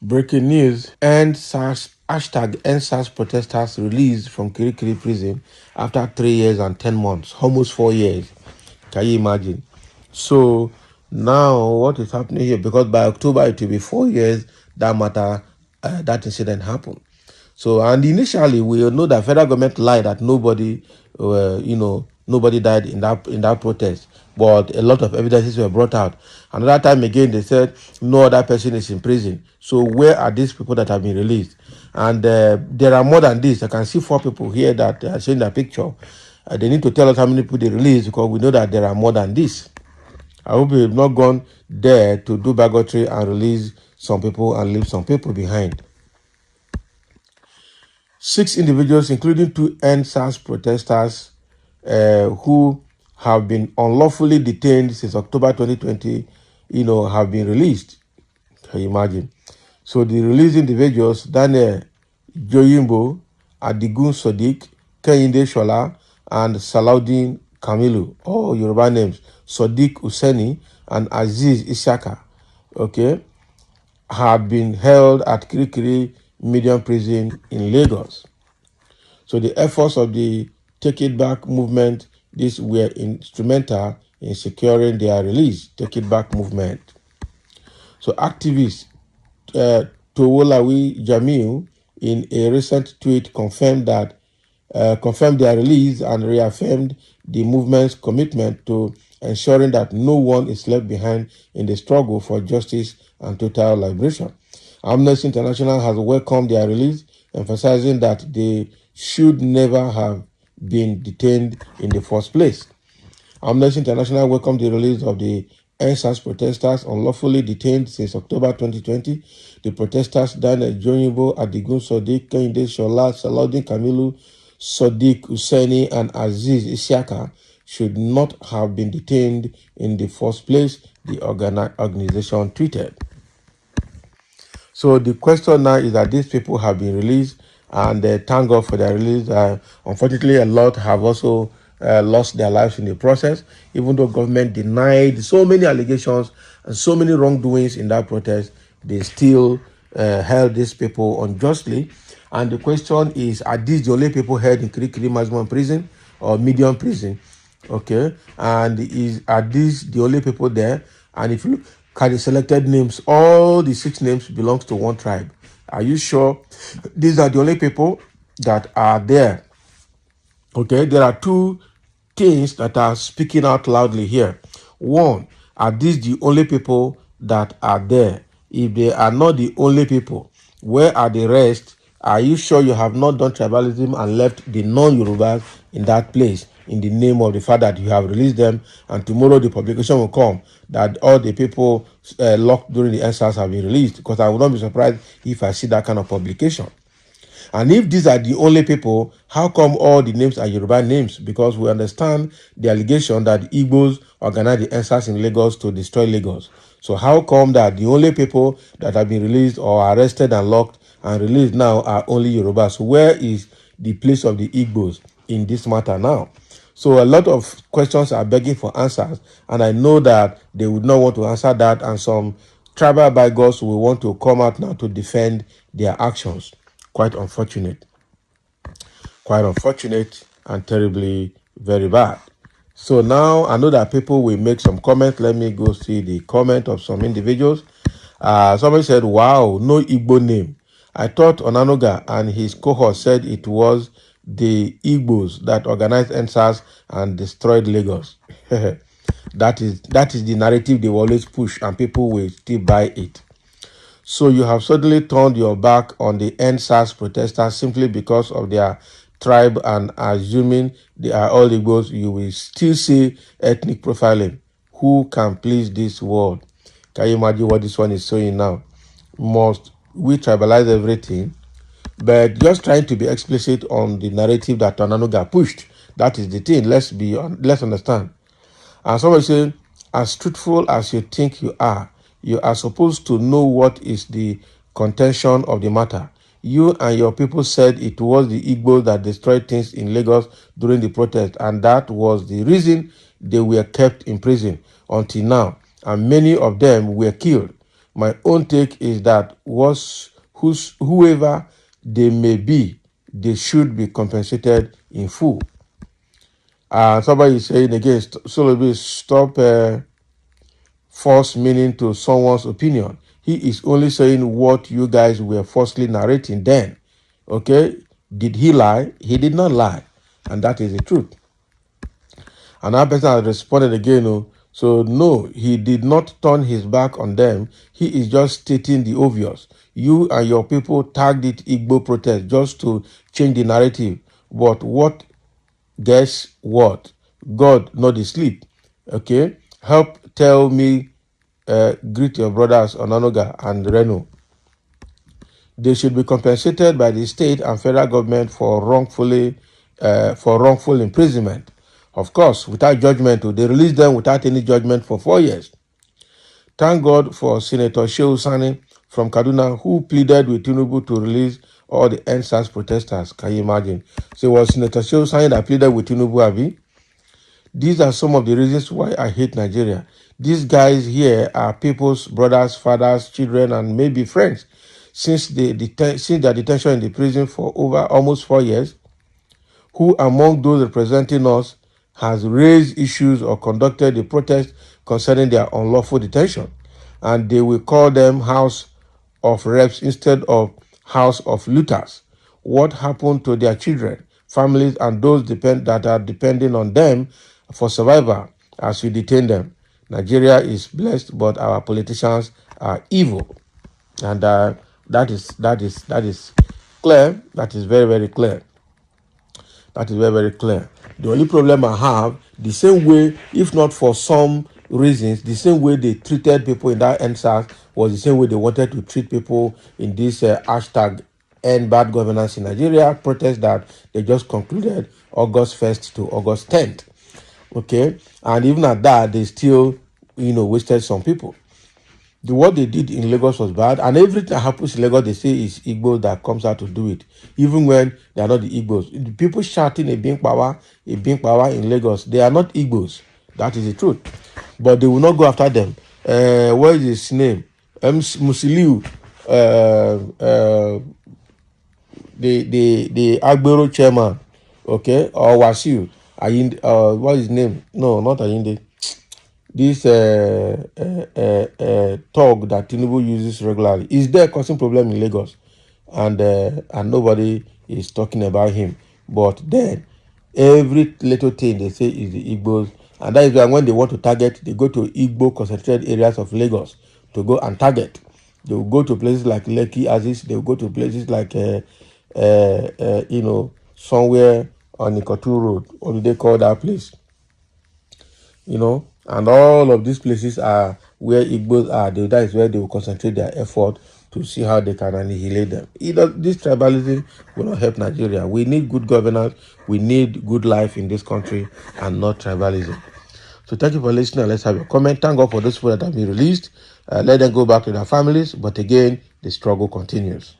Breaking news, #EndSARS protesters released from Kirikiri prison after 3 years and 10 months, almost 4 years. Can you imagine? So now what is happening here? Because by October it will be 4 years that incident happened. So, and initially we know that federal government lied that nobody, nobody died in that protest. But a lot of evidences were brought out. Another time again, they said no other person is in prison. So where are these people that have been released? And there are more than this. I can see 4 people here that are showing the picture. They need to tell us how many people they released because we know that there are more than this. I hope we have not gone there to do bigotry and release some people and leave some people behind. 6 individuals, including 2 EndSARS protesters who have been unlawfully detained since October 2020, have been released. Can you imagine? So the released individuals, Daniel Joyimbo, Adigun Sodiq, Kehinde Shola, and Salaudin Kamilu, all Yoruba names, Sodiq Useni, and Aziz Ishaka, have been held at Kirikiri Medium Prison in Lagos. So the efforts of the Take It Back movement, these were instrumental in securing their release. Take It Back movement. So activist Towolawi Jamil, in a recent tweet, confirmed their release and reaffirmed the movement's commitment to ensuring that no one is left behind in the struggle for justice and total liberation. Amnesty International has welcomed their release, emphasizing that they should never have been detained in the first place. Amnesty International welcomed the release of the EndSARS protesters unlawfully detained since October 2020. The protesters, Daniel Joyimbo, Adigun Sodiq, Kehinde Shola, Salaudin Kamilu, Sodiq Useni, and Aziz Ishaka, should not have been detained in the first place, the organization tweeted. So the question now is that these people have been released, and thank God for their release. Unfortunately, a lot have also lost their lives in the process, even though government denied so many allegations and so many wrongdoings in that protest. They still held these people unjustly. And the question is, are these the only people held in Kirikiri maximum prison or medium prison? Okay, and are these the only people there? And if you look at the selected names, all the 6 names belongs to one tribe. Are you sure these are the only people that are there? Okay, there are 2 things that are speaking out loudly here. One, are these the only people that are there? If they are not the only people, where are the rest? Are you sure you have not done tribalism and left the non-Yorubas in that place in the name of the fact that you have released them, and tomorrow the publication will come that all the people locked during the EndSARS have been released? Because I would not be surprised if I see that kind of publication. And if these are the only people, how come all the names are Yoruba names? Because we understand the allegation that the Igbos organized the EndSARS in Lagos to destroy Lagos. So how come that the only people that have been released or arrested and locked and released now are only Yoruba? So where is the place of the Igbos in this matter now? So a lot of questions are begging for answers, and I know that they would not want to answer that, and some tribal bigots will want to come out now to defend their actions. Quite unfortunate and terribly very bad. So now I know that people will make some comments. Let me go see the comment of some individuals. Somebody said, wow, no Igbo name. I thought Onanoga and his cohort said it was the Igbos that organized EndSARS and destroyed Lagos. That is the narrative they always push, and people will still buy it. So you have suddenly turned your back on the EndSARS protesters simply because of their tribe, and assuming they are all Igbos, you will still see ethnic profiling. Who can please this world? Can you imagine what this one is showing now? Must we tribalize everything? But just trying to be explicit on the narrative that Onanoga pushed. That is the thing. Let's understand. And somebody say, as truthful as you think you are supposed to know what is the contention of the matter. You and your people said it was the Igbos that destroyed things in Lagos during the protest, and that was the reason they were kept in prison until now, and many of them were killed. My own take is that whoever they may be, they should be compensated in full. Somebody is saying again, stop false meaning to someone's opinion. He is only saying what you guys were falsely narrating then. Okay? Did he lie? He did not lie. And that is the truth. Another person has responded again. So no, he did not turn his back on them. He is just stating the obvious. You and your people tagged it Igbo protest just to change the narrative. But guess what? God not asleep. Okay? Help tell me, greet your brothers Onanoga and Reno. They should be compensated by the state and federal government for wrongful imprisonment. Of course, without judgment, they released them without any judgment for 4 years. Thank God for Senator Shehu Sani from Kaduna, who pleaded with Tinubu to release all the NSAS protesters. Can you imagine? So it was Senator Shehu Sani that pleaded with Tinubu, Abi. These are some of the reasons why I hate Nigeria. These guys here are people's brothers, fathers, children, and maybe friends. Since their detention in the prison for over almost 4 years, who among those representing us has raised issues or conducted a protest concerning their unlawful detention? And they will call them House of Reps instead of House of Looters. What happened to their children, families, and those that are depending on them for survival as we detain them? Nigeria is blessed, but our politicians are evil. And that is clear. That is very, very clear. That is very, very clear. The only problem I have, the same way, if not for some reasons, the same way they treated people in that NSAS was the same way they wanted to treat people in this hashtag End Bad Governance in Nigeria protest that they just concluded August 1st to August 10th. Okay? And even at that, they still, wasted some people. What they did in Lagos was bad, and everything that happens in Lagos, they say is Igbo that comes out to do it, even when they are not the Igbos. The people shouting a being power in Lagos, they are not Igbos. That is the truth. But they will not go after them. What is his name? Musiliu, the Agbero chairman, okay, or Wasiu, what is his name? No, not Ayinde. This talk that Tinubu uses regularly is there causing problem in Lagos, and nobody is talking about him. But then every little thing they say is the Igbos, and that is why when they want to target, they go to Igbo concentrated areas of Lagos to go and target. They will go to places like Lekki, Aziz. They will go to places like somewhere on Ikotu Road. What do they call that place? And all of these places are where Igbos are. That is where they will concentrate their effort to see how they can annihilate them. This tribalism will not help Nigeria. We need good governance. We need good life in this country and not tribalism. So thank you for listening. Let's have your comment. Thank God for those people that have been released. Let them go back to their families. But again, the struggle continues.